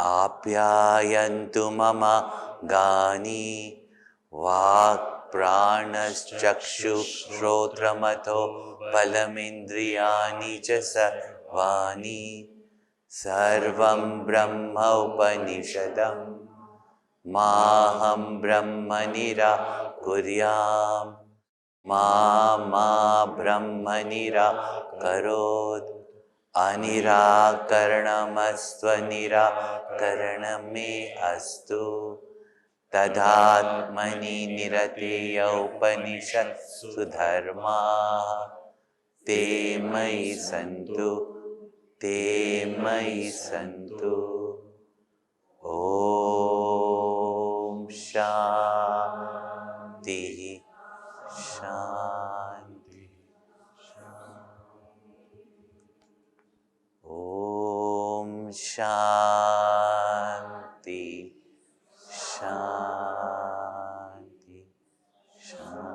आप्यायन्तु मम गानि वाक् प्राणश्चक्षुश्रोत्रमथो बलमिन्द्रियाणि च सर्वाणि सर्वं ब्रह्म उपनिषदं माहं ब्रह्म निराकुर्याम् मा ब्रह्म निराकरोत् अनिराकरणमस्त्वनिराकरणमे अस्तु तदात्मनि निरतेय उपनिषत्सु धर्माः ते मयि सन्तु ॐ शान्ति शान्ति ॐ शान्ति शान्ति शान्ति.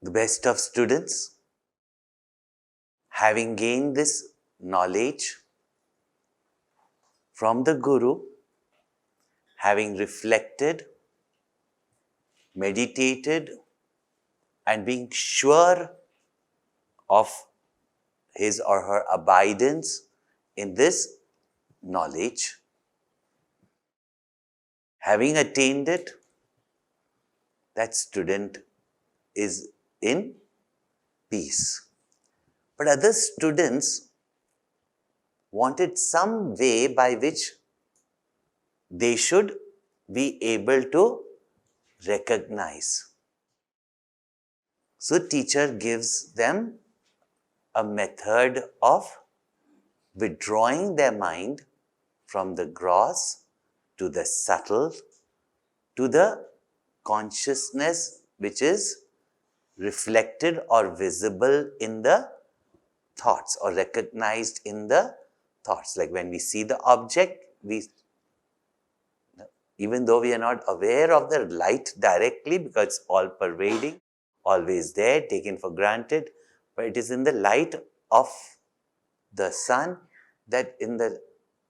The best of students, having gained this knowledge from the Guru, having reflected, meditated, and being sure of his or her abidance in this knowledge, having attained it, that student is in peace. But other students wanted some way by which they should be able to recognize. So teacher gives them a method of withdrawing their mind from the gross to the subtle to the consciousness which is reflected or visible in the thoughts or recognized in the thoughts. Like when we see the object, even though we are not aware of the light directly because it's all pervading, always there, taken for granted, but it is in the light of the sun, that in the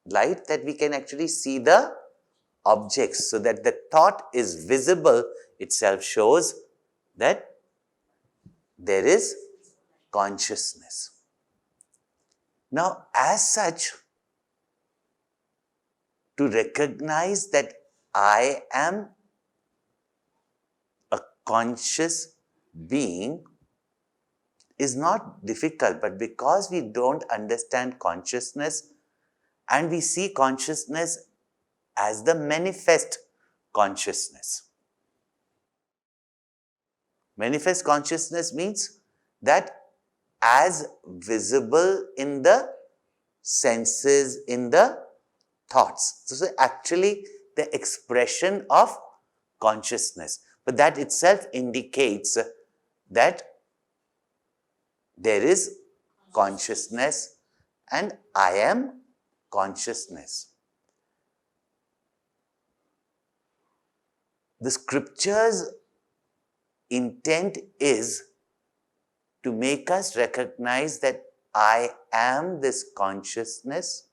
light that we can actually see the objects, so that the thought is visible itself shows that there is consciousness. Now, as such, to recognize that I am a conscious being is not difficult, but because we don't understand consciousness and we see consciousness as the manifest consciousness. Manifest consciousness means that as visible in the senses, in the thoughts. So actually the expression of consciousness. But that itself indicates that there is consciousness and I am consciousness. The scripture's intent is to make us recognize that I am this consciousness,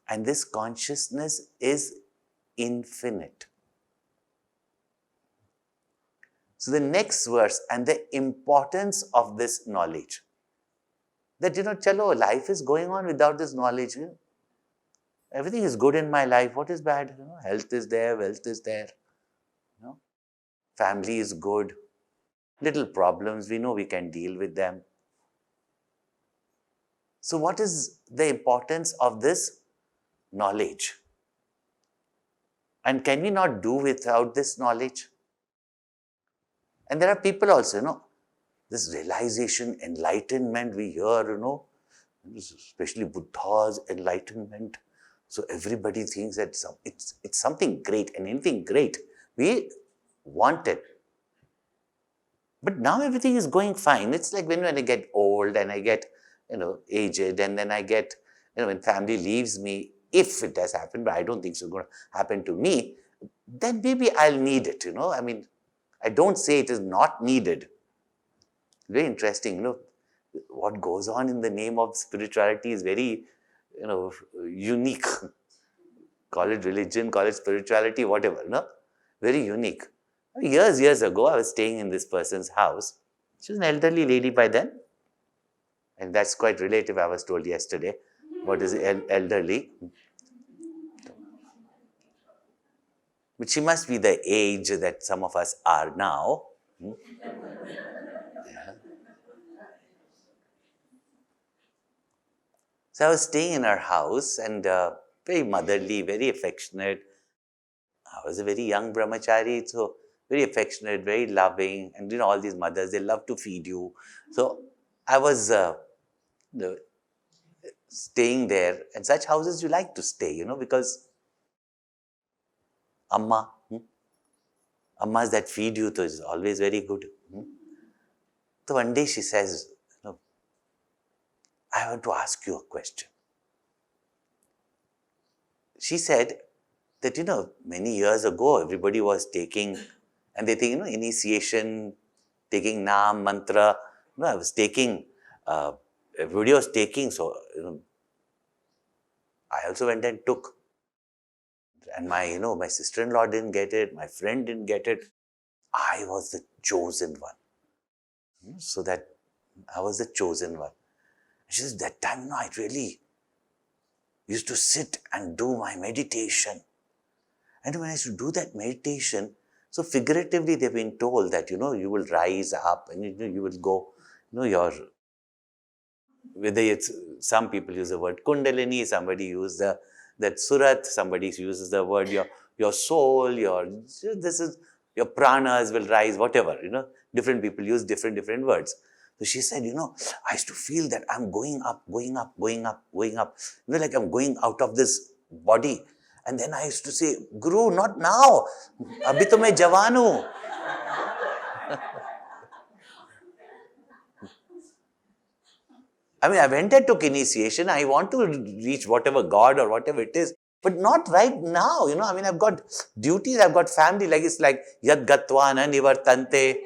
and this consciousness is infinite. So the next verse and the importance of this knowledge, that chalo, life is going on without this knowledge. everything is good in my life. What is bad? Health is there, wealth is there. Family is good. Little problems, we know we can deal with them. So what is the importance of this knowledge? And can we not do without this knowledge? And there are people also, this realization, enlightenment, we hear, especially Buddha's enlightenment. So everybody thinks that it's something great, and anything great, we want it. But now everything is going fine. It's like when I get old and I get, aged, and then I get, when family leaves me, if it has happened, but I don't think it's going to happen to me, then maybe I'll need it, I don't say it is not needed. Very interesting, what goes on in the name of spirituality is very, unique. Call it religion, call it spirituality, whatever, very unique. Years ago, I was staying in this person's house. She was an elderly lady by then. And that's quite relative, I was told yesterday. What is elderly? But she must be the age that some of us are now. Yeah. So I was staying in her house, and very motherly, very affectionate. I was a very young brahmachari, so very affectionate, very loving. And all these mothers, they love to feed you. So I was staying there. And such houses you like to stay, because Ammas that feed you is always very good. So one day she says, I want to ask you a question. She said that, many years ago, everybody was taking, and they think, initiation, taking Naam, mantra. I was taking, everybody was taking, so, I also went and took. And my, my sister-in-law didn't get it, my friend didn't get it. I was the chosen one. So that I was the chosen one. She says, that time, I really used to sit and do my meditation. And when I used to do that meditation, so figuratively they've been told that, you will rise up and you will go, whether it's, some people use the word kundalini, somebody use that surat, somebody uses the word your soul, your pranas will rise, whatever, different people use different words. So she said, I used to feel that I'm going up, like I'm going out of this body. And then I used to say, Guru, not now. Abhi to main jawan hu. I went and took initiation. I want to reach whatever God or whatever it is, but not right now. I've got duties, I've got family. Like it's like yad gatva na nivartante.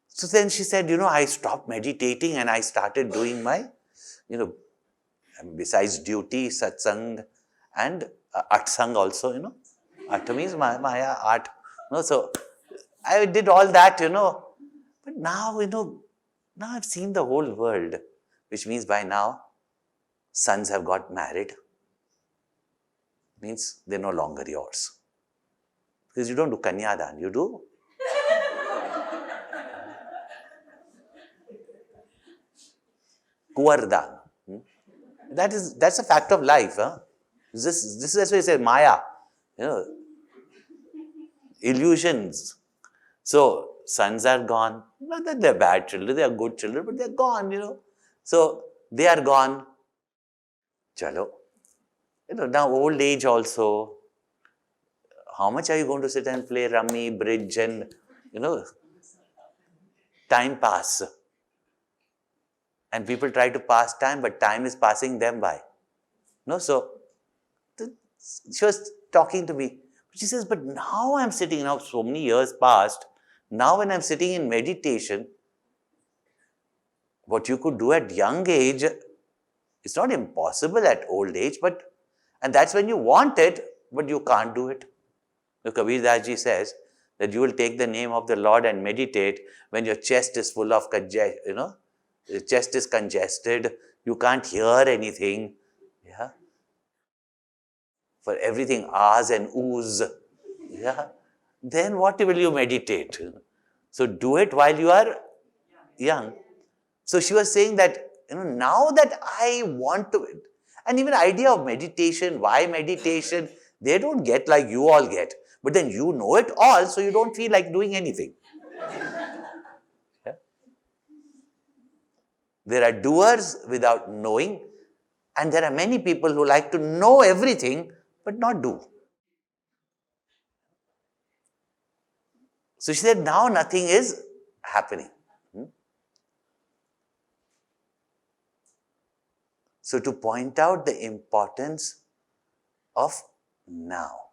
So then she said, I stopped meditating and I started doing my, besides duty, satsang and atsang also, Atha means Maya, art. So I did all that, But now, now I've seen the whole world, which means by now, sons have got married. Means they're no longer yours. Because you don't do kanyadan, you do kuvardan. That's a fact of life. This is why I say Maya, illusions. So sons are gone. Not that they're bad children, they are good children, but they're gone, So they are gone. Chalo. Now old age also. How much are you going to sit and play rummy, bridge and, time pass? And people try to pass time, but time is passing them by. So she was talking to me. She says, but now I'm sitting, now so many years passed. Now when I'm sitting in meditation, what you could do at young age, it's not impossible at old age, and that's when you want it, but you can't do it. So Kabir Das Ji says that you will take the name of the Lord and meditate when your chest is full of, your chest is congested, you can't hear anything. Yeah. For everything, ahs and oohs. Yeah. Then what will you meditate? So do it while you are young. So she was saying that, now that I want to, and even idea of meditation, why meditation, they don't get like you all get. But then you know it all, so you don't feel like doing anything. Yeah? There are doers without knowing, and there are many people who like to know everything, but not do. So she said, now nothing is happening. So to point out the importance of now,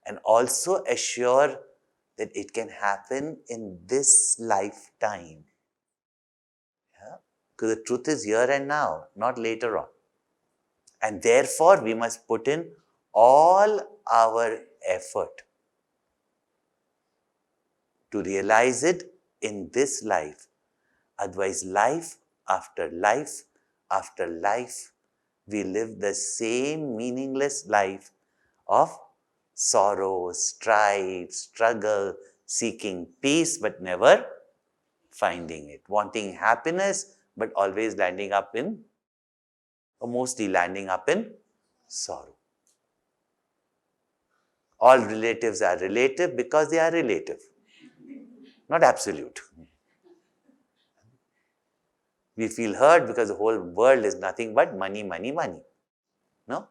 and also assure that it can happen in this lifetime. Yeah? Because the truth is here and now, not later on. And therefore, we must put in all our effort to realize it in this life. Otherwise, life after life after life, we live the same meaningless life of sorrow, strife, struggle, seeking peace but never finding it, wanting happiness but always landing up in, or mostly landing up in sorrow. All relatives are relative because they are relative, not absolute. We feel hurt because the whole world is nothing but money, money, money. No?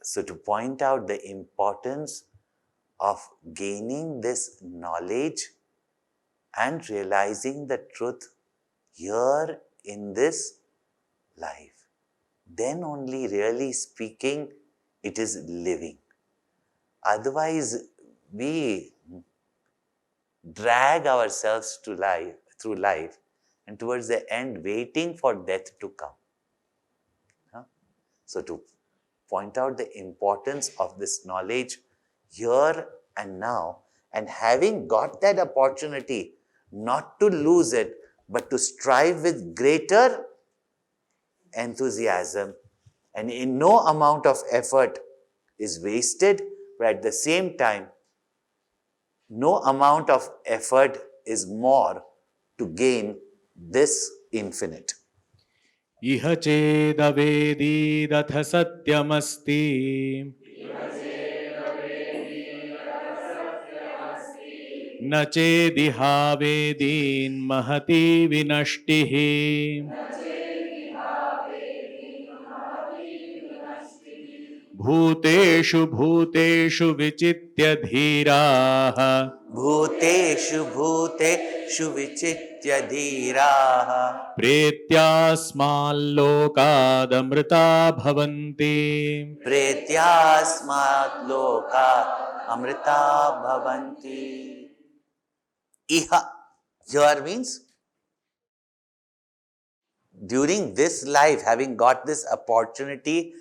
So to point out the importance of gaining this knowledge and realizing the truth here in this life, then only really speaking it is living. Otherwise, we drag ourselves through life, and towards the end waiting for death to come. So to point out the importance of this knowledge here and now, and having got that opportunity, not to lose it, but to strive with greater enthusiasm, and in no amount of effort is wasted, but at the same time, no amount of effort is more to gain this infinite. इह चेदवेदीदथ सत्यमस्ति न चेदिहावेदीन्महती विनष्टिः भूतेषु भूतेषु विचित्य धीराः भूतेषु भूतेषु विचित्य धीराः प्रेत्यास्माल्लोकादमृता भवन्ति प्रेत्यास्मात् लोकात् अमृता भवन्ति. Iha here means during this life, having got this opportunity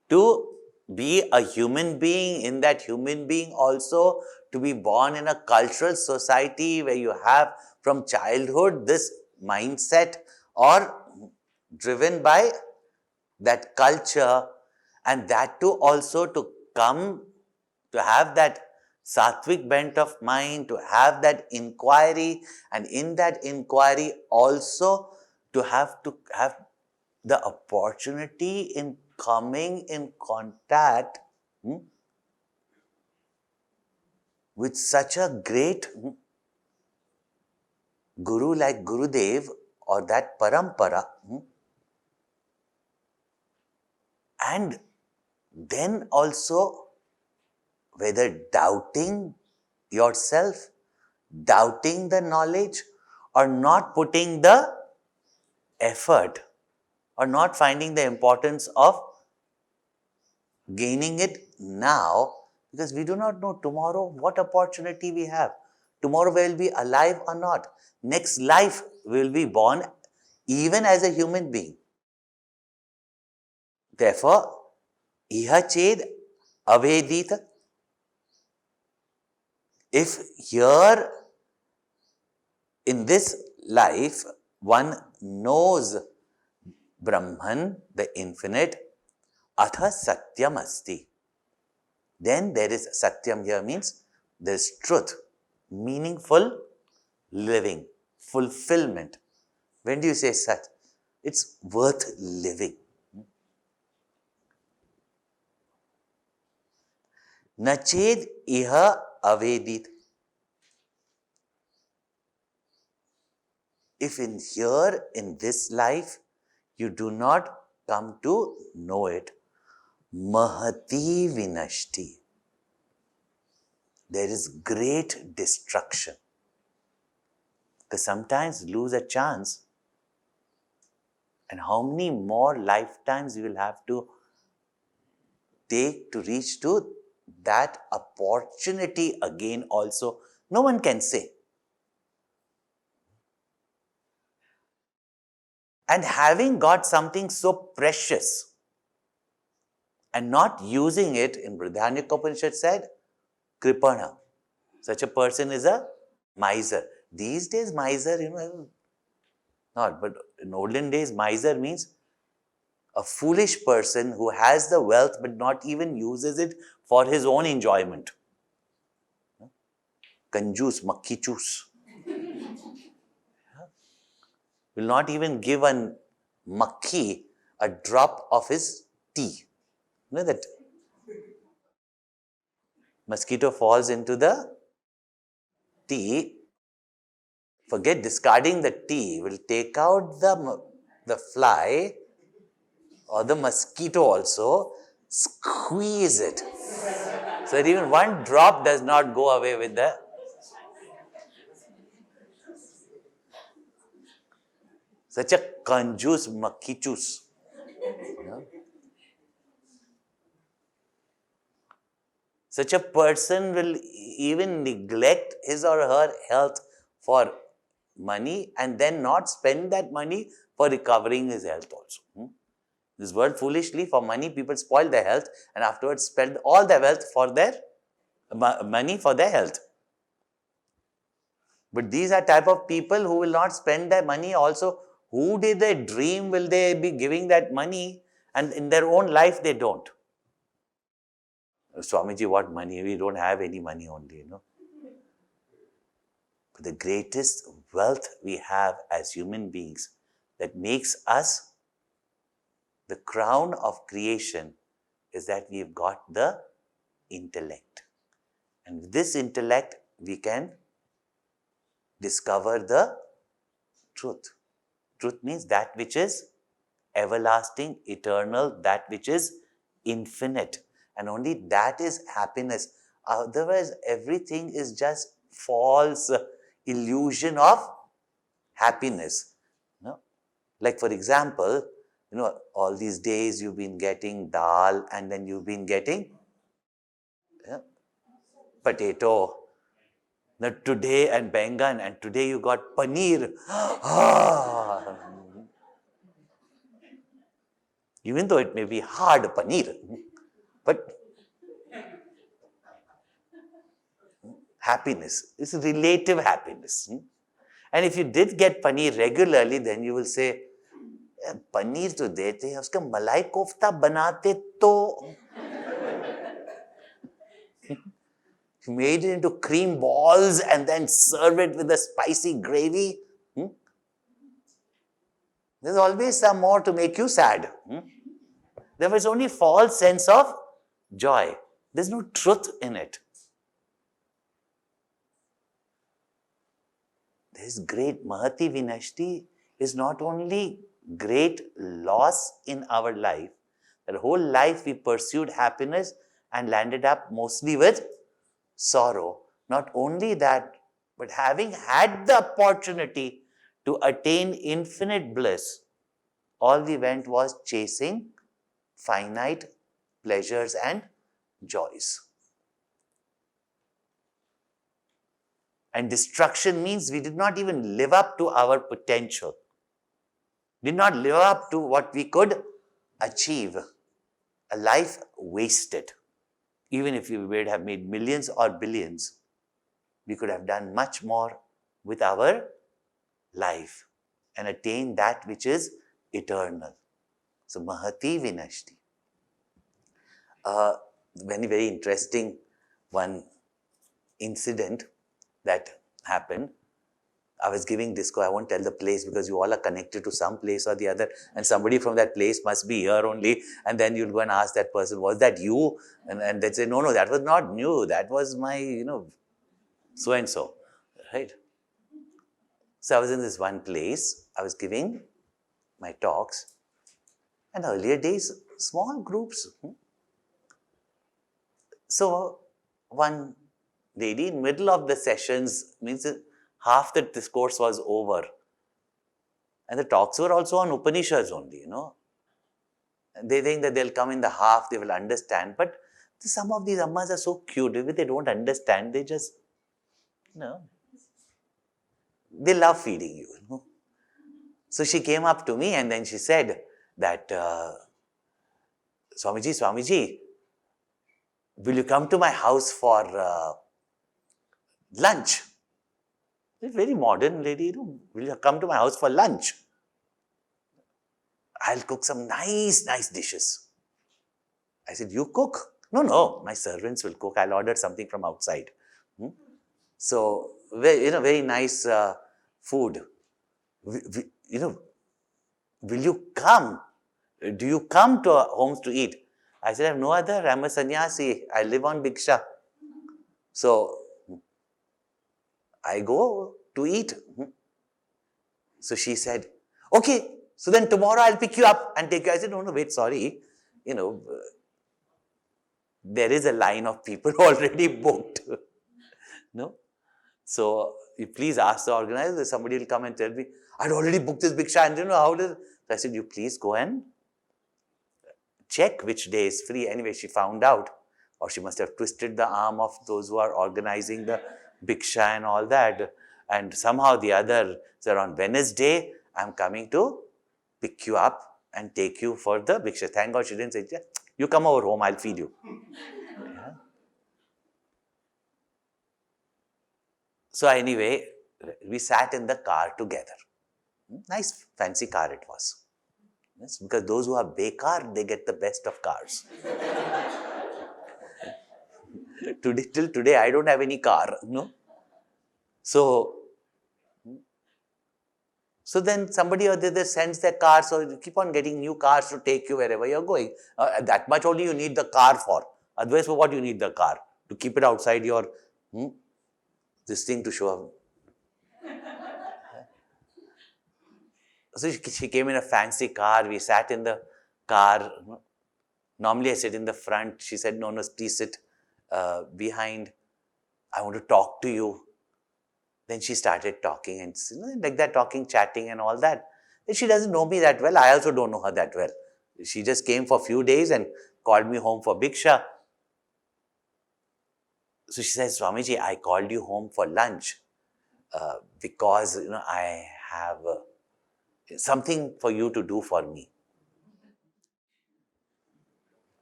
to be a human being, in that human being also to be born in a cultural society where you have from childhood this mindset, or driven by that culture, and that too also to come to have that sattvic bent of mind, to have that inquiry, and in that inquiry also to have the opportunity in coming in contact with such a great Guru like Gurudev, or that parampara, and then also whether doubting yourself, doubting the knowledge, or not putting the effort, or not finding the importance of gaining it now, because we do not know tomorrow what opportunity we have. Tomorrow we will be alive or not. Next life we will be born even as a human being. Therefore, iha ched avedita. If here in this life, one knows Brahman, the infinite, atha satyam asti. Then there is satyam here means there is truth, meaningful living, fulfillment. When do you say sat? It's worth living. Nached iha avedit. If in here, in this life, you do not come to know it, mahati vinashti. There is great destruction. Because sometimes lose a chance, and how many more lifetimes you will have to take to reach to that opportunity again also, no one can say. And having got something so precious and not using it, in ʟɪᴏᴜ said, kripana. Such a person is a miser. These days, miser, not, but in olden days, miser means a foolish person who has the wealth but not even uses it for his own enjoyment. Kanjus, makkichus. Will not even give a makki a drop of his tea. You know that mosquito falls into the tea, forget discarding the tea, will take out the fly or the mosquito also, squeeze it. So that even one drop does not go away with the... Such a kanjus makkichus. Such a person will even neglect his or her health for money and then not spend that money for recovering his health also. This world foolishly, for money, people spoil their health and afterwards spend all their wealth for their money for their health. But these are type of people who will not spend their money also. Who did they dream will they be giving that money, and in their own life they don't. Swamiji, what money? We don't have any money only, But the greatest wealth we have as human beings that makes us the crown of creation is that we've got the intellect. And with this intellect, we can discover the truth. Truth means that which is everlasting, eternal, that which is infinite. And only that is happiness. Otherwise, everything is just false illusion of happiness. Like for example, all these days you've been getting dal and then you've been getting potato. Now today and bengan, and today you got paneer. Even though it may be hard paneer, but happiness is relative happiness. And if you did get paneer regularly, then you will say, paneer to dete hai, uska malai kofta banate to. You made it into cream balls and then serve it with a spicy gravy. There's always some more to make you sad. There was only false sense of joy. There's no truth in it. This great Mahati Vinashti is not only great loss in our life, that whole life we pursued happiness and landed up mostly with sorrow. Not only that, but having had the opportunity to attain infinite bliss, all we went was chasing finite pleasures and joys. And destruction means we did not even live up to our potential. Did not live up to what we could achieve. A life wasted. Even if we would have made millions or billions, we could have done much more with our life and attain that which is eternal. So mahati vinashti. Very, very interesting one incident that happened. I was giving disco, I won't tell the place because you all are connected to some place or the other, and somebody from that place must be here only, and then you'll go and ask that person, was that you? And they'd say, no, that was not you, that was my, so and so, right? So I was in this one place, I was giving my talks, and earlier days, small groups. So one lady in middle of the sessions, means half the discourse was over. And the talks were also on Upanishads only, And they think that they'll come in the half, they will understand. But some of these ammas are so cute, even they don't understand, they just, they love feeding you, So she came up to me and then she said that, Swamiji, will you come to my house for lunch? A very modern lady, will you come to my house for lunch? I'll cook some nice dishes. I said, you cook? No, my servants will cook. I'll order something from outside. So, very nice food. Will you come? Do you come to our homes to eat? I said, I have no other. I'm a sannyasi. I live on Bhiksha. So, I go to eat. So she said, okay, so then tomorrow I'll pick you up and take you. I said, no, wait, sorry. There is a line of people already booked. No? So, you please ask the organizer, somebody will come and tell me, I'd already booked this Bhiksha and how does. So I said, you please go and check which day is free. Anyway, she found out, or she must have twisted the arm of those who are organizing the Bhiksha and all that. And somehow the other, so on Wednesday, I'm coming to pick you up and take you for the Bhiksha. Thank God she didn't say, you come over home, I'll feed you. Yeah. So anyway, we sat in the car together. Nice fancy car it was. Yes, because those who are bekar, they get the best of cars. Till today, I don't have any car, So then somebody or the other sends their car, so you keep on getting new cars to take you wherever you're going. That much only you need the car for. Otherwise, for what you need the car? To keep it outside your, this thing to show up. So she came in a fancy car, we sat in the car. Normally I sit in the front. She said, no, please sit behind. I want to talk to you. Then she started talking and like that, talking, chatting and all that. And she doesn't know me that well. I also don't know her that well. She just came for a few days and called me home for Bhiksha. So she says, Swamiji, I called you home for lunch because, I have something for you to do for me.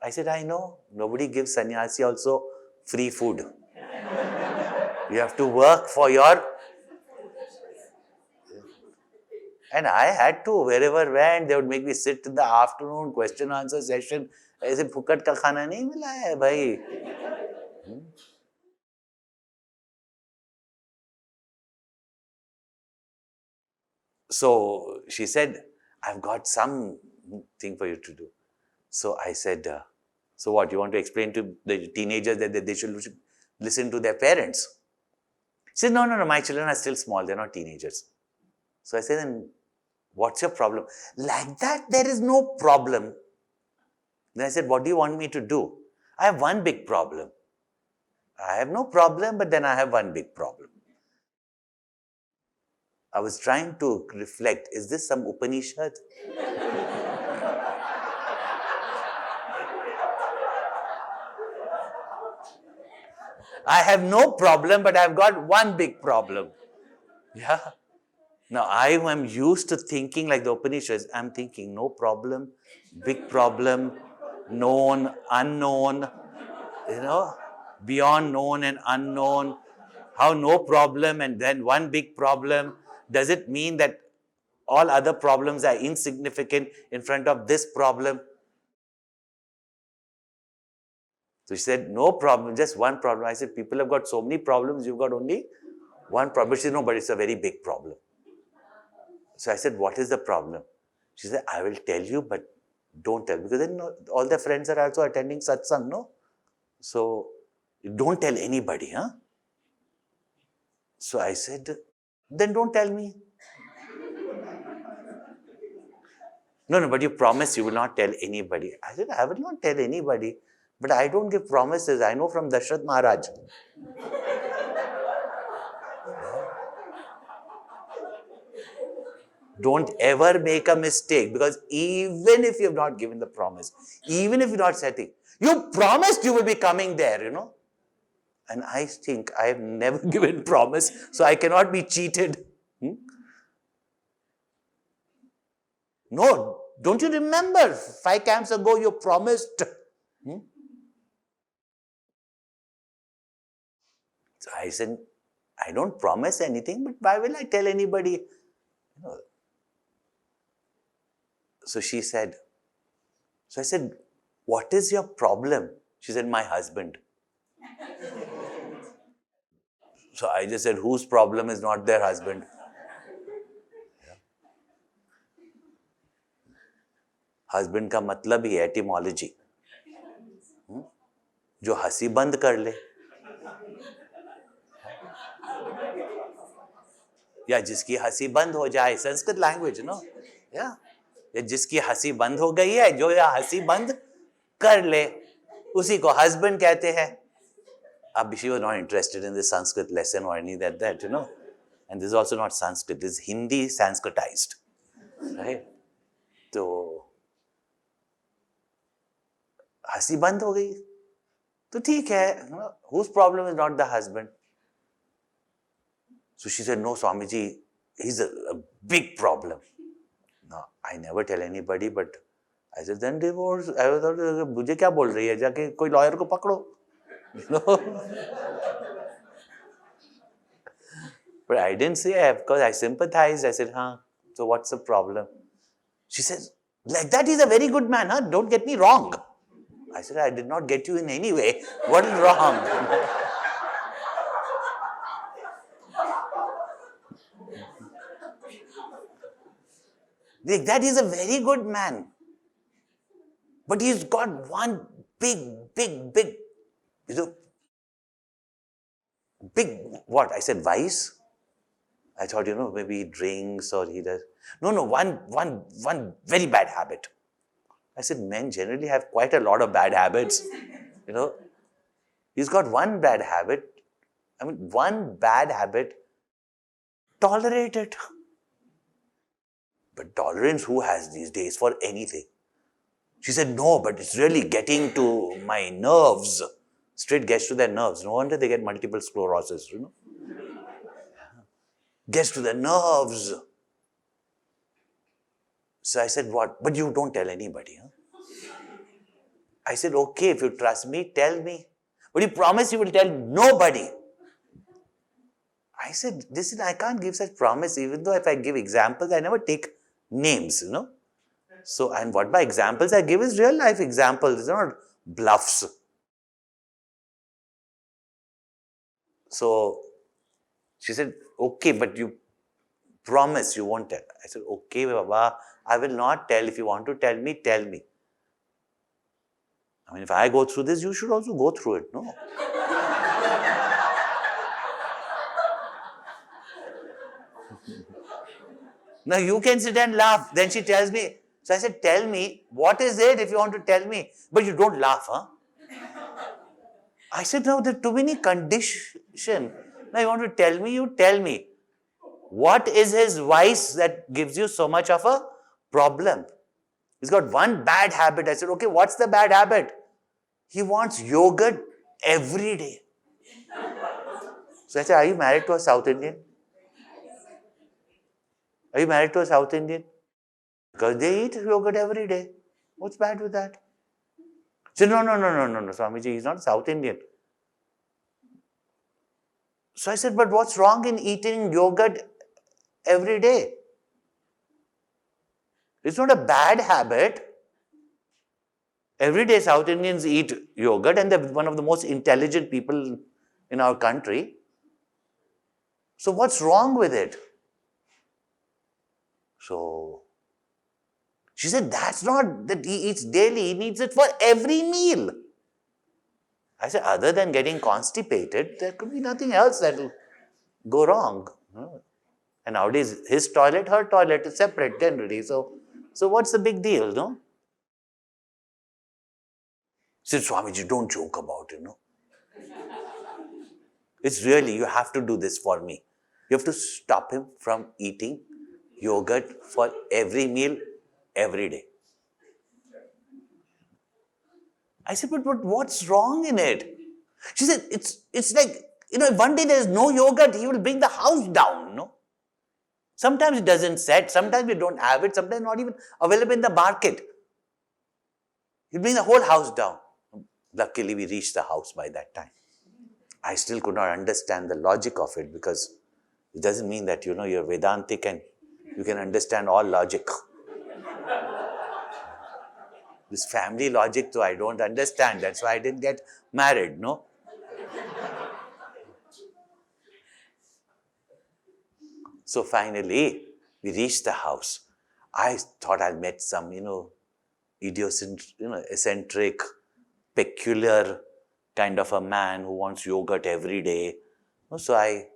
I said, I know. Nobody gives sannyasi also free food. You have to work for your... And I had to, wherever went, they would make me sit in the afternoon question answer session. I said, "Phukat ka khana nahi mila hai, bhai." So she said, I've got something for you to do. So I said, so what, you want to explain to the teenagers that they should listen to their parents? She said, no, my children are still small, they're not teenagers. So I said, then what's your problem? Like that, there is no problem. Then I said, what do you want me to do? I have one big problem. I have no problem, but then I have one big problem. I was trying to reflect, is this some Upanishad? I have no problem, but I've got one big problem. Yeah. Now, I am used to thinking like the Upanishads. I'm thinking, no problem, big problem, known, unknown, beyond known and unknown. How no problem and then one big problem. Does it mean that all other problems are insignificant in front of this problem? So she said, no problem, just one problem. I said, people have got so many problems, you've got only one problem. She said, no, but it's a very big problem. So I said, what is the problem? She said, I will tell you, but don't tell. Because then all their friends are also attending satsang, no? So don't tell anybody, huh? So I said, then don't tell me. No, but you promise you will not tell anybody. I said, I will not tell anybody. But I don't give promises. I know from Dashrath Maharaj. Don't ever make a mistake, because even if you have not given the promise, even if you're not setting, you promised you will be coming there, And I think I have never given promise, so I cannot be cheated. No, don't you remember 5 camps ago you promised? So I said, I don't promise anything, but why will I tell anybody? So she said, so I said, what is your problem? She said, my husband. So I just said, whose problem is not their husband? Husband का मतलब ही etymology, जो हंसी बंद कर ले या जिसकी हंसी बंद हो जाए, संस्कृत लैंग्वेज या जिसकी हंसी बंद हो गई है, जो या हंसी बंद कर ले, उसी को हस्बैंड कहते हैं. अब she was not interested in this Sanskrit lesson or any that and this is also not Sanskrit, this is Hindi Sanskritized, right? तो हंसी बंद हो गई तो ठीक है, whose problem is not the husband? So she said, no, Swamiji, he's a big problem. No, I never tell anybody, but I said, then divorce. I was thought, मुझे क्या बोल रही है, जाके कोई lawyer को पकड़ो. But I didn't say, because I sympathized. I said, so what's the problem? She says, like that he's a very good man, huh? Don't get me wrong. I said, I did not get you in any way. What is wrong? Like that is a very good man. But he's got one big, what? I said, vice? I thought, maybe he drinks or he does. No, one very bad habit. I said, men generally have quite a lot of bad habits. He's got one bad habit. One bad habit. Tolerate it. But tolerance, who has these days for anything? She said, no, but it's really getting to my nerves. Straight gets to their nerves. No wonder they get multiple sclerosis, Gets to their nerves. So I said, what? But you don't tell anybody, huh? I said, okay, if you trust me, tell me. But you promise you will tell nobody. I said, listen, I can't give such promise, even though if I give examples, I never take names, So, and what by examples I give is real life examples, they're not bluffs. So, she said, okay, but you promise you won't tell. I said, okay, Baba, I will not tell. If you want to tell me, tell me. If I go through this, you should also go through it, no? Now you can sit and laugh. Then she tells me. So I said, tell me, what is it if you want to tell me? But you don't laugh, huh? I said, no, there are too many conditions. Now you want to tell me, you tell me. What is his vice that gives you so much of a problem? He's got one bad habit. I said, okay, what's the bad habit? He wants yogurt every day. So I said, are you married to a South Indian? Are you married to a South Indian? Because they eat yogurt every day. What's bad with that? He said, no, Swamiji, he's not South Indian. So I said, but what's wrong in eating yogurt every day. It's not a bad habit. Every day South Indians eat yogurt, and they're one of the most intelligent people in our country. So what's wrong with it? So she said, that's not that he eats daily, he needs it for every meal. I said, other than getting constipated, there could be nothing else that will go wrong. And nowadays, his toilet, her toilet is separate generally. So what's the big deal, no? He said, Swamiji, don't joke about it, no? It's really, you have to do this for me. You have to stop him from eating yogurt for every meal, every day. I said, but what's wrong in it? She said, it's like, one day there's no yogurt, he will bring the house down, no? Sometimes it doesn't set, sometimes we don't have it, sometimes not even available in the market. He'll bring the whole house down. Luckily, we reached the house by that time. I still could not understand the logic of it, because it doesn't mean that, you're Vedantic and you can understand all logic. This family logic, too, I don't understand. That's why I didn't get married, no? So finally, we reached the house. I thought I'd met some, eccentric, peculiar kind of a man who wants yogurt every day. So I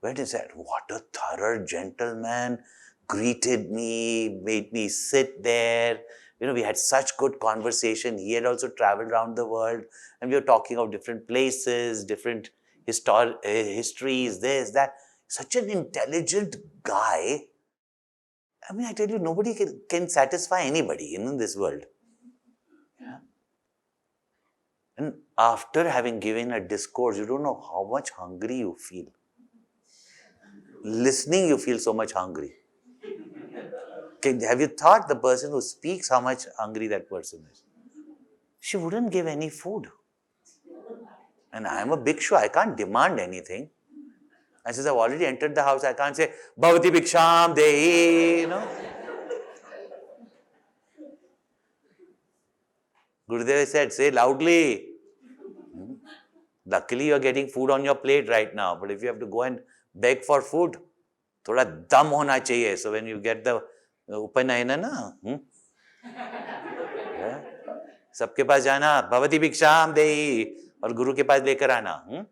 went and said, what a thorough gentleman, greeted me, made me sit there. We had such good conversation. He had also traveled around the world, and we were talking of different places, different histories, this, that. Such an intelligent guy. I tell you, nobody can satisfy anybody in this world. Yeah. And after having given a discourse, you don't know how much hungry you feel. Listening, you feel so much hungry. Have you thought the person who speaks how much hungry that person is? She wouldn't give any food. And I'm a bhikshu, I can't demand anything. And since I've already entered the house, I can't say, Bhavati Bhiksham Dehi, Gurudev said, say loudly. Luckily, you're getting food on your plate right now. But if you have to go and beg for food, thoda dam hona chahiye. So when you get the upanayana, na, सबके पास जाना, Bhavati Bhiksham Dehi, और गुरु के पास लेकर आना.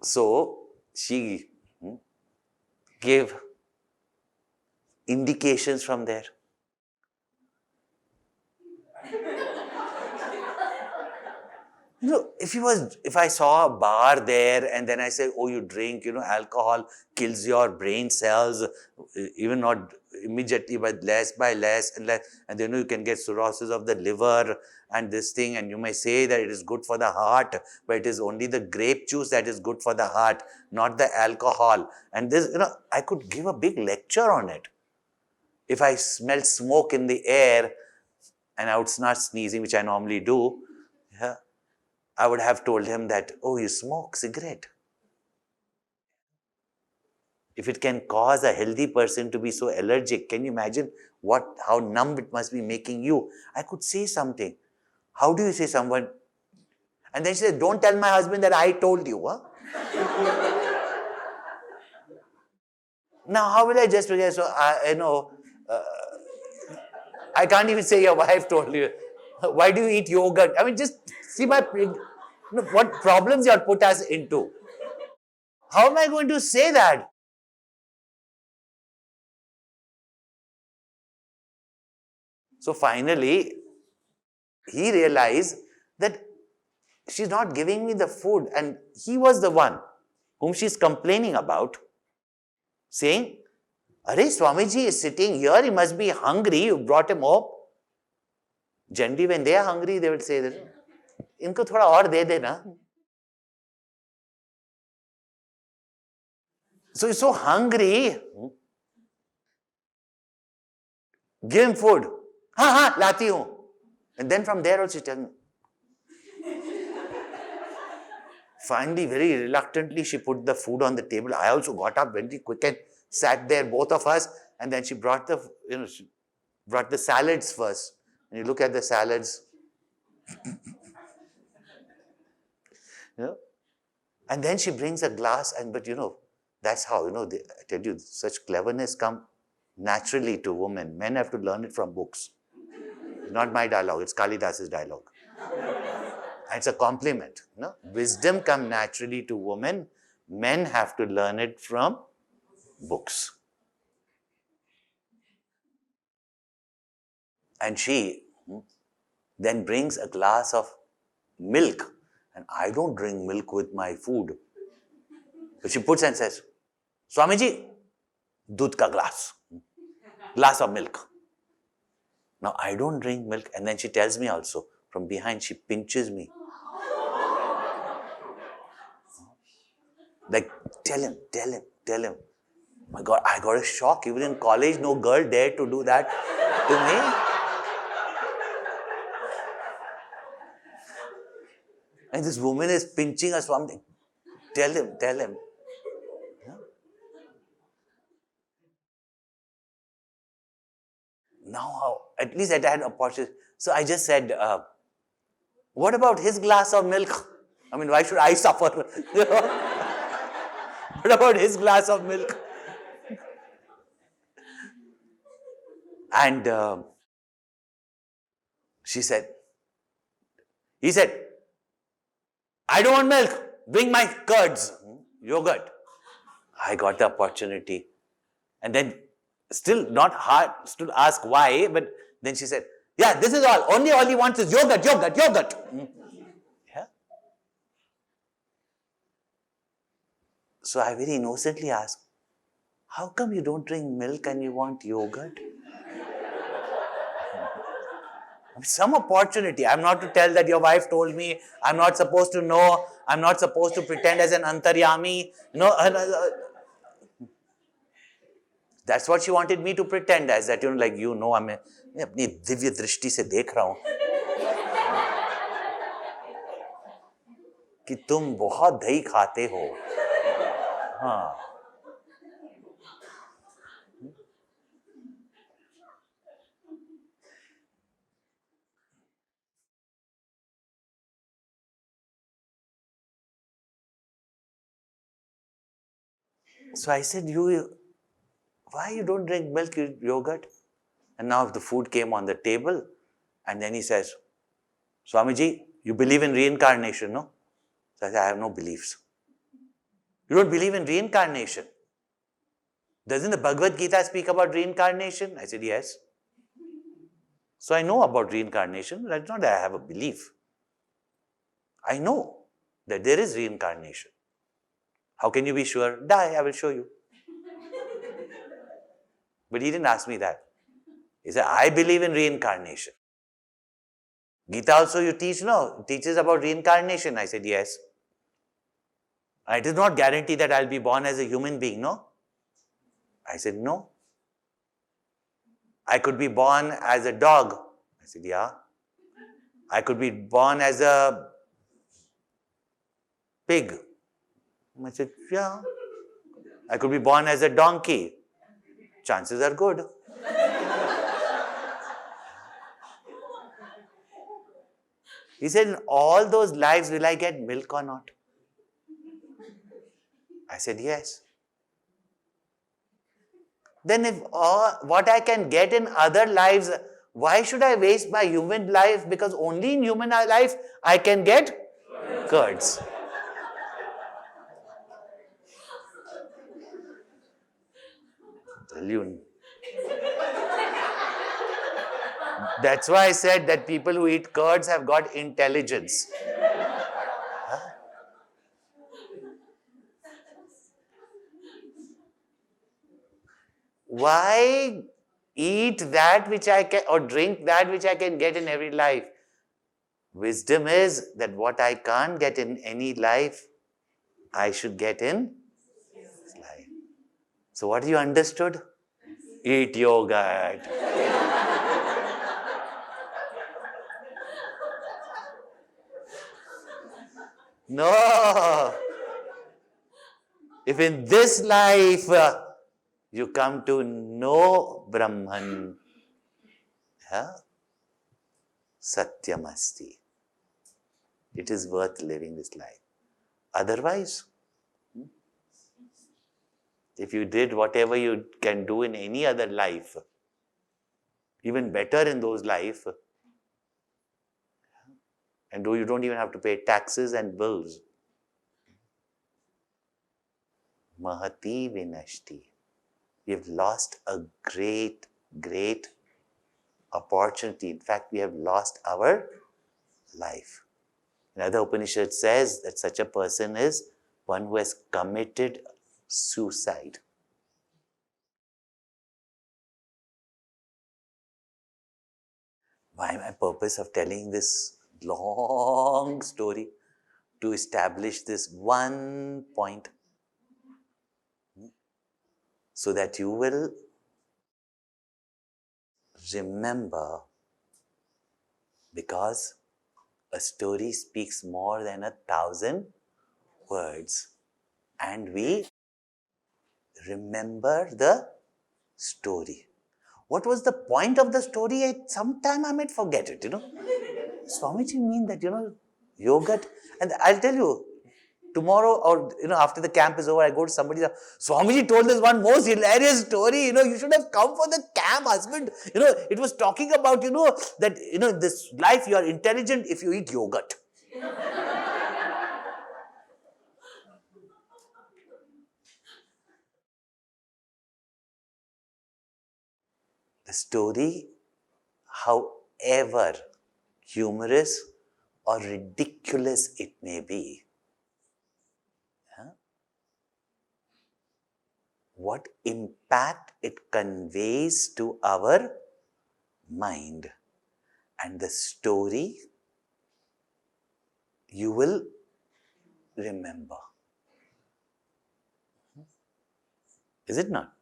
So she gave indications from there. If I saw a bar there and then I say, oh, you drink, alcohol kills your brain cells, even not immediately, but less by less and less. And then you can get cirrhosis of the liver and this thing. And you may say that it is good for the heart, but it is only the grape juice that is good for the heart, not the alcohol. And this, I could give a big lecture on it. If I smelled smoke in the air and I would start sneezing, which I normally do, I would have told him that, oh, you smoke cigarette. If it can cause a healthy person to be so allergic, can you imagine how numb it must be making you? I could say something. How do you say someone? And then she said, don't tell my husband that I told you. Huh? Now, how will I justify? So, I can't even say your wife told you. Why do you eat yogurt? Just see what problems you have put us into. How am I going to say that? So finally, he realized that she's not giving me the food, and he was the one whom she's complaining about, saying, Arey, Swamiji is sitting here, he must be hungry, you brought him home. Generally, when they are hungry, they would say that, Inko thoda aur de dena. So he's so hungry. Give him food. Lati hu. And then from there also she tells me. Finally, very reluctantly, she put the food on the table. I also got up very quick and sat there, both of us. And then she brought she brought the salads first. And you look at the salads. And then she brings a glass, but that's how, I tell you, such cleverness comes naturally to women. Men have to learn it from books. It's not my dialogue, it's Kalidas's dialogue. And it's a compliment. Wisdom comes naturally to women. Men have to learn it from books. And she then brings a glass of milk. And I don't drink milk with my food. So she puts and says, Swamiji, दूध का glass of milk. Now I don't drink milk. And then she tells me also, from behind, she pinches me. Like, tell him. My God, I got a shock. Even in college, no girl dared to do that to me. And this woman is pinching us. Swami, tell him. Now, at least I had an opportunity. So I just said, what about his glass of milk? I mean, why should I suffer? What about his glass of milk? And he said, I don't want milk. Bring my curds, yogurt. I got the opportunity. And then, still not hard, still ask why, but then she said, yeah, this is all. All he wants is yogurt. Yeah. So I very innocently asked, how come you don't drink milk and you want yogurt? Some opportunity. I'm not to tell that your wife told me. I'm not supposed to know. I'm not supposed to pretend as an antaryami. That's what she wanted me to pretend as, that, I'm मैं अपनी दिव्य दृष्टि से देख रहा हूँ कि तुम बहुत दही खाते हो. हाँ. So I said, why you don't drink milk, yogurt? And now the food came on the table, and then he says, Swamiji, you believe in reincarnation, no? So I said, I have no beliefs. You don't believe in reincarnation? Doesn't the Bhagavad Gita speak about reincarnation? I said, yes. So I know about reincarnation, but that's not that I have a belief. I know that there is reincarnation. How can you be sure? Die, I will show you. But he didn't ask me that. He said, I believe in reincarnation. Gita also you teach, no? Teaches about reincarnation. I said, yes. It is not guaranteed that I'll be born as a human being, no? I said, no. I could be born as a dog. I said, yeah. I could be born as a pig. I said, yeah. I could be born as a donkey. Chances are good. He said, in all those lives, will I get milk or not? I said, yes. Then if what I can get in other lives, why should I waste my human life? Because only in human life I can get curds. That's why I said that people who eat curds have got intelligence. Huh? Why eat that which I can, or drink that which I can get in every life? Wisdom is that what I can't get in any life, I should get in this life. So what you understood? Eat yogurt. No. If in this life you come to know Brahman, Satyamasti, it is worth living this life. Otherwise, if you did whatever you can do in any other life, even better in those life, and though you don't even have to pay taxes and bills, Mahati Vinashti. We have lost a great, great opportunity. In fact, we have lost our life. Another Upanishad says that such a person is one who has committed suicide. Why my purpose of telling this long story? To establish this one point, so that you will remember, because a story speaks more than 1,000 words, and we remember the story. What was the point of the story? Sometime I might forget it, Swamiji mean that, yogurt, and I'll tell you, tomorrow or after the camp is over, I go to somebody, Swamiji told this one most hilarious story, you should have come for the camp, husband. It was talking about, that, this life you are intelligent if you eat yogurt. The story, however humorous or ridiculous it may be, what impact it conveys to our mind, and the story you will remember. Is it not?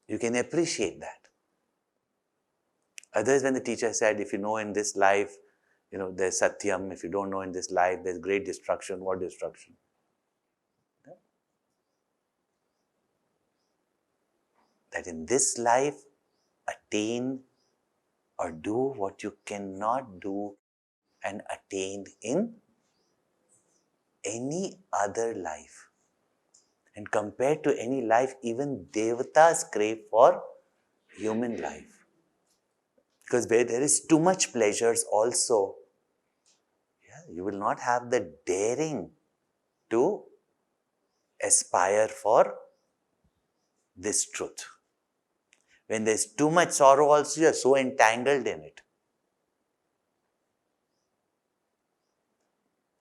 You can appreciate that. Otherwise, when the teacher said, if you know in this life, there's Satyam, if you don't know in this life, there's great destruction. What destruction? That in this life, attain or do what you cannot do and attain in any other life. And compared to any life, even devatas crave for human life. Because where there is too much pleasures also, you will not have the daring to aspire for this truth. When there is too much sorrow also, you are so entangled in it.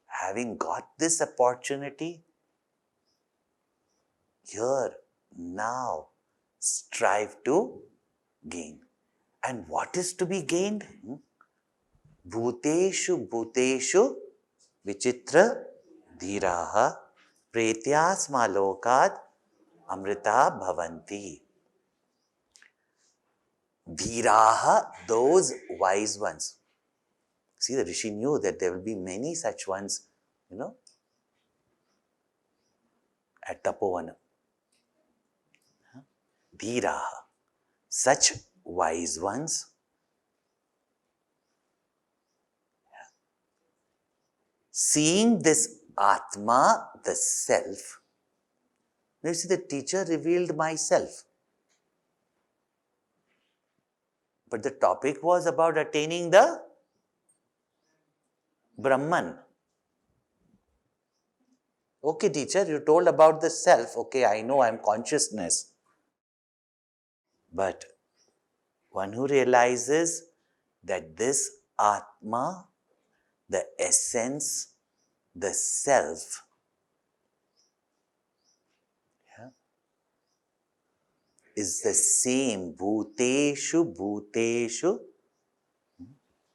Having got this opportunity, here, now, strive to gain. And what is to be gained? Bhuteshu bhuteshu vichitra dhiraha pretyasma lokat amrita bhavanti. Dhiraha, those wise ones. See, the Rishi knew that there will be many such ones, at Tapovana. Dhiraha, such wise ones, seeing this Atma, the self. You see, the teacher revealed myself. But the topic was about attaining the Brahman. Okay, teacher, you told about the self. Okay, I know I'm consciousness. But one who realizes that this Atma, the essence, the self, is the same. Bhuteshu bhuteshu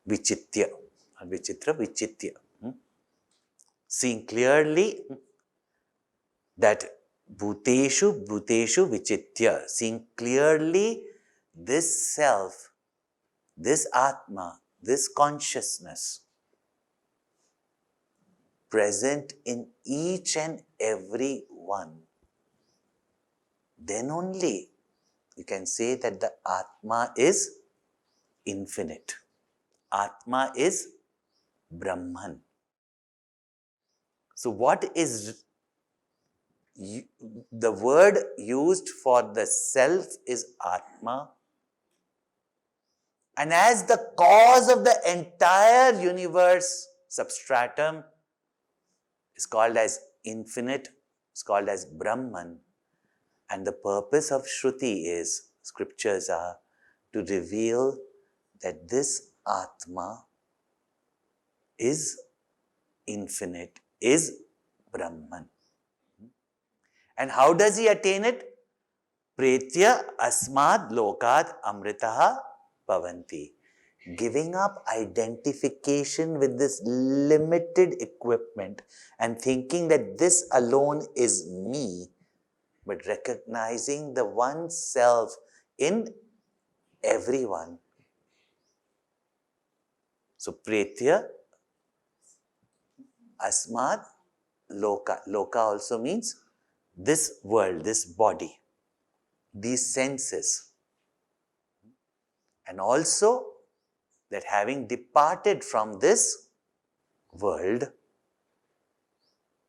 vichitya. Vichitra, vichitya. Seeing clearly that bhuteshu bhuteshu vichitya. Seeing clearly this self, this Atma, this consciousness present in each and every one, then only you can say that the Atma is infinite. Atma is Brahman. So what is the word used for the self is Atma, and as the cause of the entire universe, substratum, is called as infinite, is called as Brahman. And the purpose of Shruti is, scriptures are, to reveal that this Atma is infinite, is Brahman. And how does he attain it? Pretya asmad lokad amritaha bhavanti. Giving up identification with this limited equipment and thinking that this alone is me, but recognizing the one self in everyone. So, Pretya asmad loka. Loka also means this world, this body, these senses. And also that having departed from this world,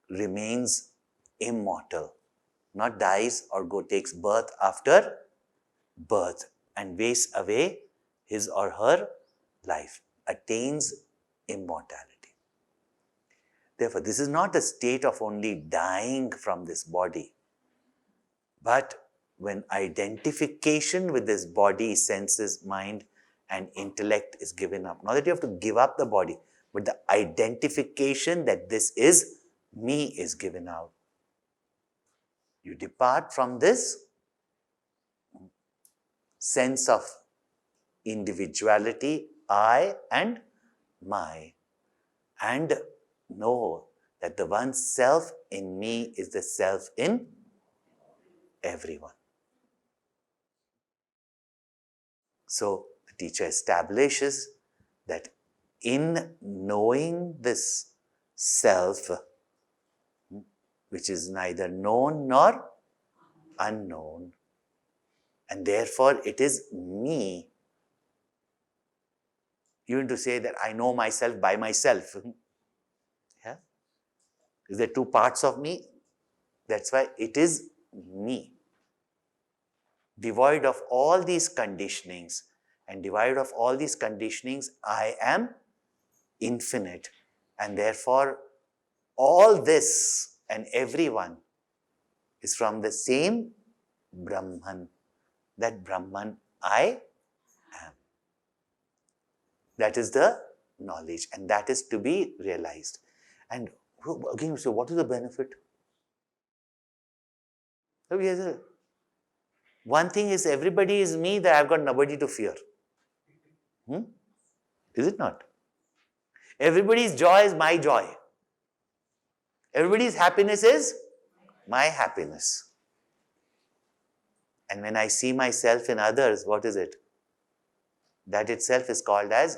remains immortal, not dies or takes birth after birth and wastes away his or her life, attains immortality. Therefore, this is not a state of only dying from this body, but when identification with this body, senses, mind, and intellect is given up. Not that you have to give up the body, but the identification that this is me is given out. You depart from this sense of individuality, I and my, and know that the one self in me is the self in everyone. So, the teacher establishes that in knowing this self, which is neither known nor unknown, and therefore it is me. You need to say that I know myself by myself. Yeah? Is there two parts of me? That's why it is me. Devoid of all these conditionings, and devoid of all these conditionings, I am infinite. And therefore, all this and everyone is from the same Brahman. That Brahman I am. That is the knowledge, and that is to be realized. And again, so what is the benefit? One thing is, everybody is me, that I've got nobody to fear. Is it not? Everybody's joy is my joy. Everybody's happiness is my happiness. And when I see myself in others, what is it? That itself is called as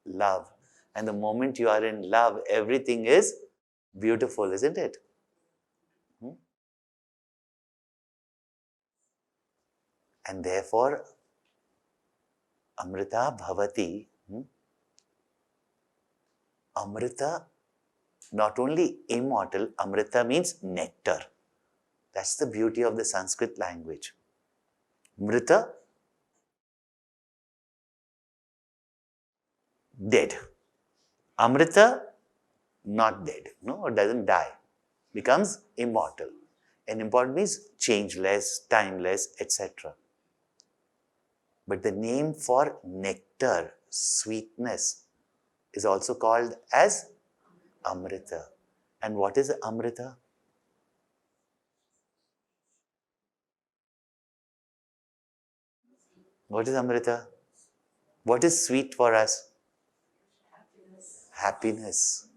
love. And the moment you are in love, everything is beautiful, isn't it? And therefore, Amrita Bhavati, Amrita, not only immortal, Amrita means nectar. That's the beauty of the Sanskrit language. Mrita, dead. Amrita, not dead. No, it doesn't die. Becomes immortal. And immortal means changeless, timeless, etc. But the name for nectar, sweetness, is also called as Amrita. And what is Amrita? What is Amrita? What is sweet for us? Happiness.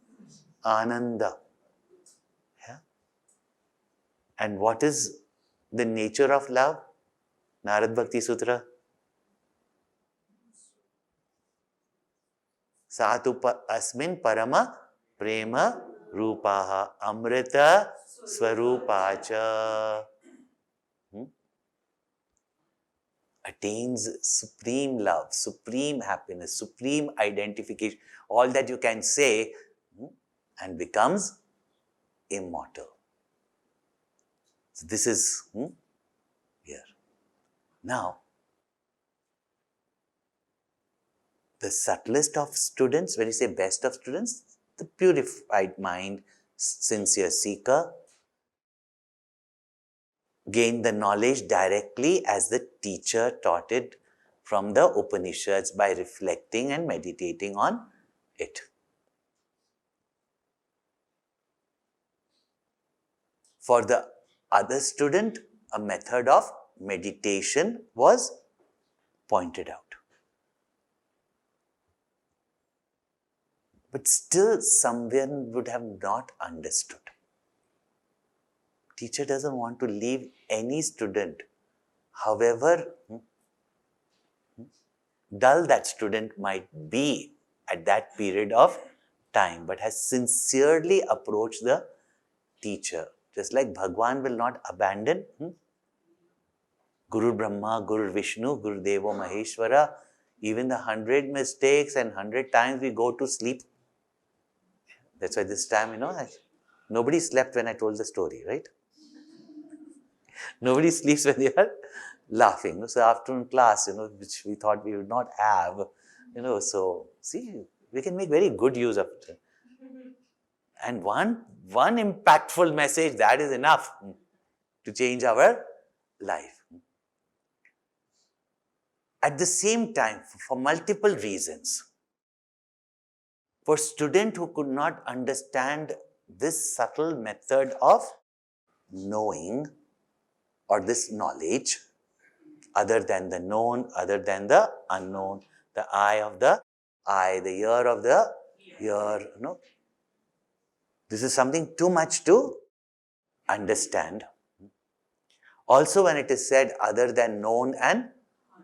Ananda. Yeah? And what is the nature of love? Narad Bhakti Sutra. Satu asmin parama prema Rupaha Amrita Swarupacha. Attains supreme love, supreme happiness, supreme identification, all that you can say, and becomes immortal. So this is here. Now, the subtlest of students, when you say best of students, the purified mind, sincere seeker, gain the knowledge directly as the teacher taught it from the Upanishads by reflecting and meditating on it. For the other student, a method of meditation was pointed out. But still someone would have not understood. Teacher doesn't want to leave any student, however dull that student might be at that period of time, but has sincerely approached the teacher. Just like Bhagwan will not abandon Guru Brahma, Guru Vishnu, Guru Deva Maheshwara, even the 100 mistakes and 100 times we go to sleep. That's why this time, nobody slept when I told the story, right? Nobody sleeps when they are laughing. So afternoon class, which we thought we would not have, so see, we can make very good use of it. And one impactful message, that is enough to change our life. At the same time, for multiple reasons, for student who could not understand this subtle method of knowing or this knowledge, other than the known, other than the unknown, the eye of the eye, the ear of the ear, this is something too much to understand. Also, when it is said other than known and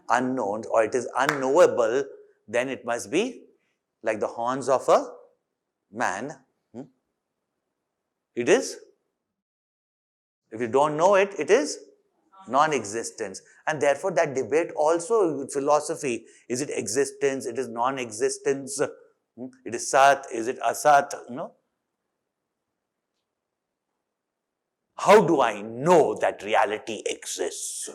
unknown, or it is unknowable, then it must be like the horns of a man. It is, if you don't know it, it is non-existence. And therefore that debate also, philosophy, is it existence, it is non-existence, it is sat, is it asat, How do I know that reality exists?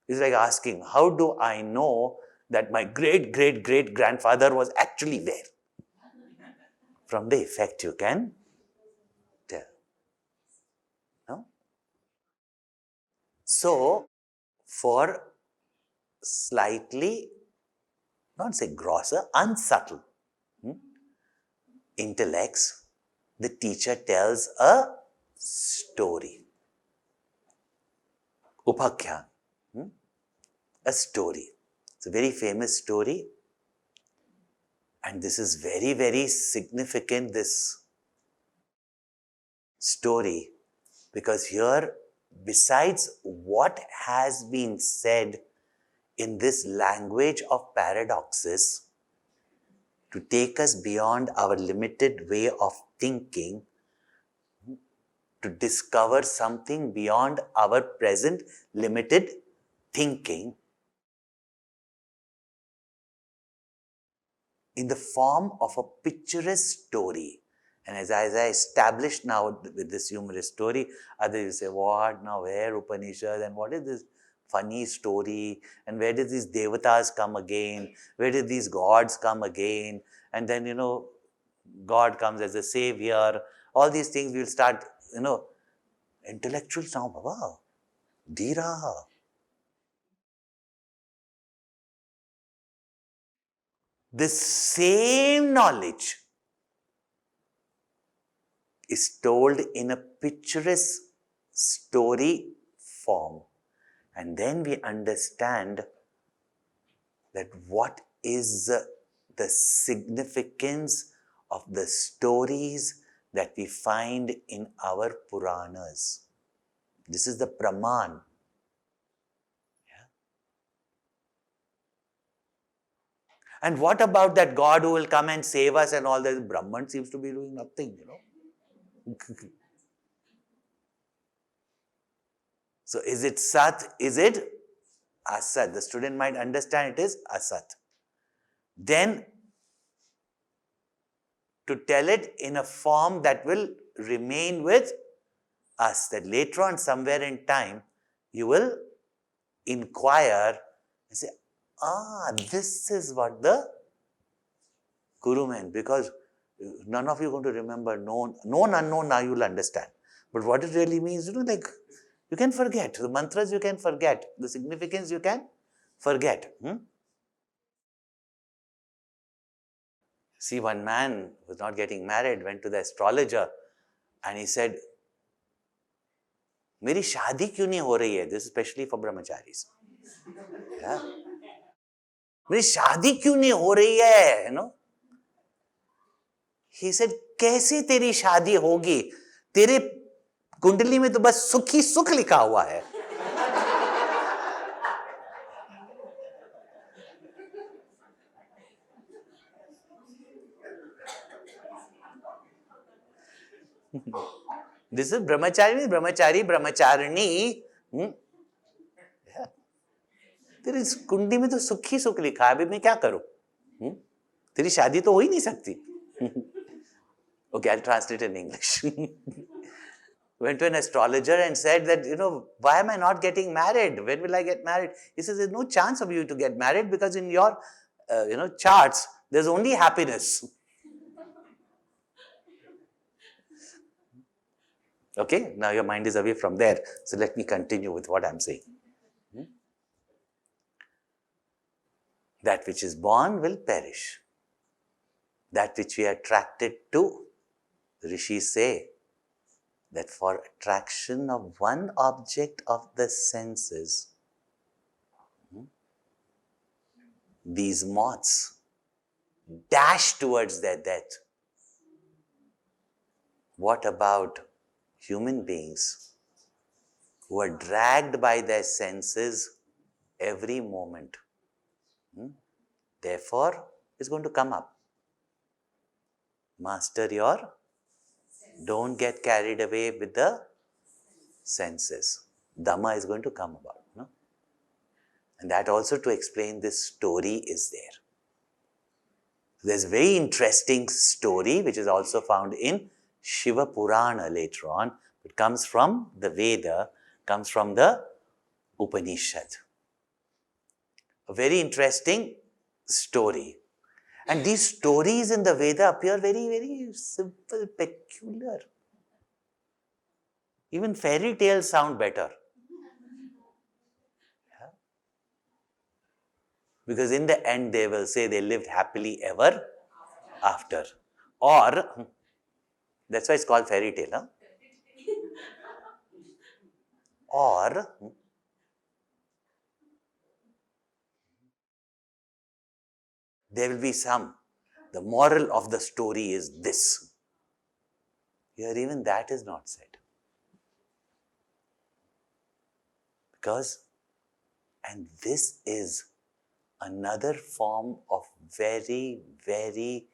It's like asking, how do I know that my great-great-great-grandfather was actually there? From the effect you can tell. No? So, for slightly, not say grosser, unsubtle intellects, the teacher tells a story. Upakhyan, a story. It's a very famous story. And this is very, very significant, this story, because here, besides what has been said in this language of paradoxes, to take us beyond our limited way of thinking, to discover something beyond our present limited thinking, in the form of a picturesque story. And as I established now with this humorous story, others will say, what now, where Upanishad, and what is this funny story, and where did these devatas come again, where did these gods come again, and then, God comes as a savior, all these things will start, intellectuals now, Baba, Dira. This same knowledge is told in a picturesque story form. And then we understand that what is the significance of the stories that we find in our Puranas. This is the Praman. And what about that God who will come and save us and all that? Brahman seems to be doing nothing, So is it Sat? Is it Asat? The student might understand it is Asat. Then to tell it in a form that will remain with us, that later on somewhere in time you will inquire and say, this is what the Guru meant, because none of you are going to remember known, unknown, now you will understand. But what it really means, like you can forget. The mantras you can forget. The significance you can forget. See, one man who was not getting married went to the astrologer and he said, "Meri shadi kyun nahi ho rahi hai?" This is especially for brahmacharis. Yeah. "Meri shadi kyun nahi ho rahi hai?" He said, "कैसे तेरी शादी होगी? तेरे कुंडली में तो बस सुख ही सुख लिखा हुआ है." This is brahmachari, brahmacharini. तेरी कुंडली में तो सुख ही सुख लिखा है, अभी मैं क्या करूं? तेरी शादी तो हो ही नहीं सकती. Okay, I'll translate in English. Went to an astrologer and said that, why am I not getting married? When will I get married? He says, there's no chance of you to get married because in your, charts, there's only happiness. Okay, now your mind is away from there. So let me continue with what I'm saying. That which is born will perish. That which we are attracted to, the rishis say that for attraction of one object of the senses, these moths dash towards their death. What about human beings who are dragged by their senses every moment? Therefore, it's going to come up. Master don't get carried away with the senses. Dhamma is going to come about. No? And that also to explain this story is there. There's a very interesting story which is also found in Shiva Purana later on. It comes from the Veda, comes from the Upanishad. A very interesting story. And these stories in the Veda appear very, very simple, peculiar. Even fairy tales sound better. Yeah? Because in the end they will say they lived happily ever after. Or, that's why it's called fairy tale. Huh? Or, there will be the moral of the story is this. Here even that is not said. And this is another form of very, very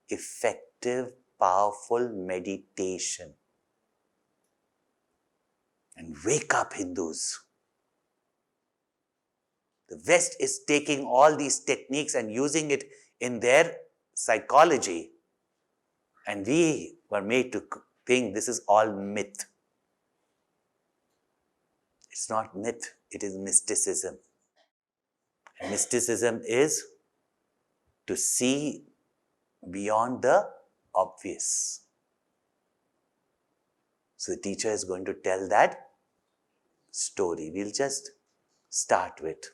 effective, powerful meditation. And wake up, Hindus. The West is taking all these techniques and using it in their psychology. And we were made to think this is all myth. It's not myth, it is mysticism. And mysticism is to see beyond the obvious. So the teacher is going to tell that story. We'll just start with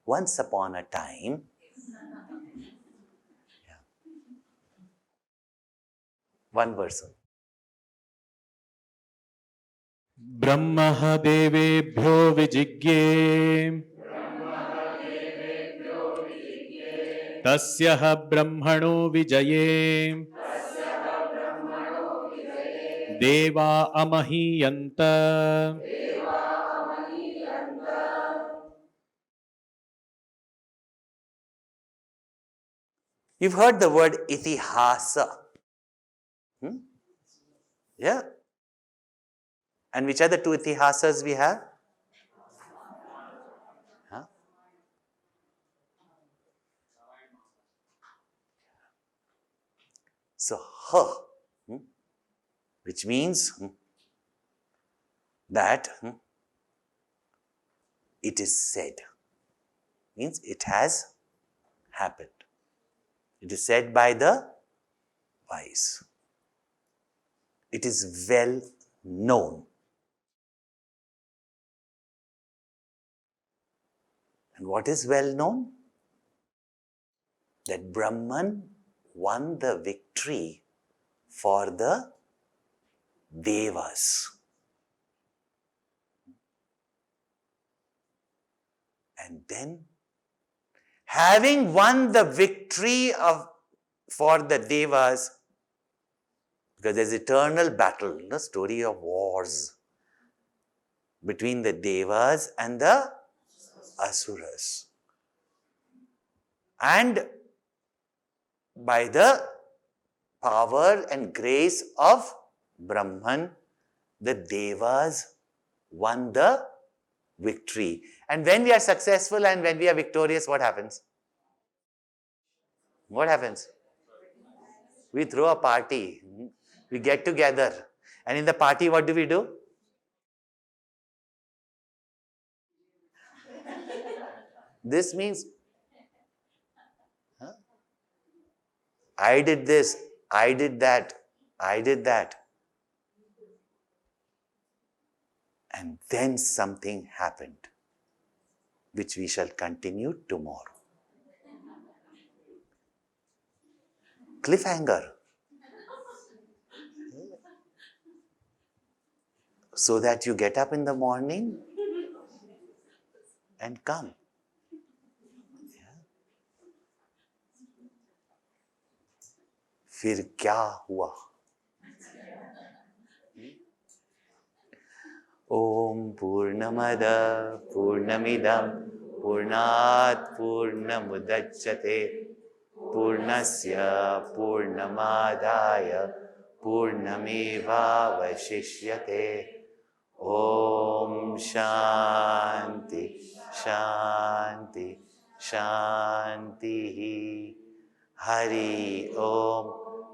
once upon a time. One person. ब्रह्मः देवेभ्यो विजिज्ञे तस्यः ब्रह्मणो विजये देवा अमहीयन्त You've heard the word itihasa. Yeah. And which are the two itihasas we have? Huh? So, which means that it is said. Means it has happened. It is said by the wise. It is well known. And what is well known? That Brahman won the victory for the Devas. And then, having won the victory for the Devas, because there's eternal battle, the story of wars between the Devas and the Asuras. And by the power and grace of Brahman, the Devas won the victory. And when we are successful and when we are victorious, what happens? What happens? We throw a party. We get together. And in the party, what do? This means, I did this, I did that, I did that. And then something happened, which we shall continue tomorrow. Cliffhanger. So that you get up in the morning and come. फिर क्या हुआ? ओम पूर्णमद पूर्णमिदं पूर्णात् पूर्णमुदच्यते पूर्णस्य पूर्णमादाय पूर्णमेवावशिष्यते. ओम शांति शांति शांति. हरि ओम.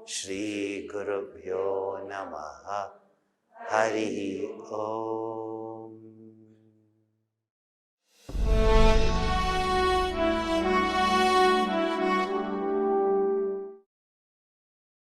श्री गुरुभ्यो नमः. हरि ओम.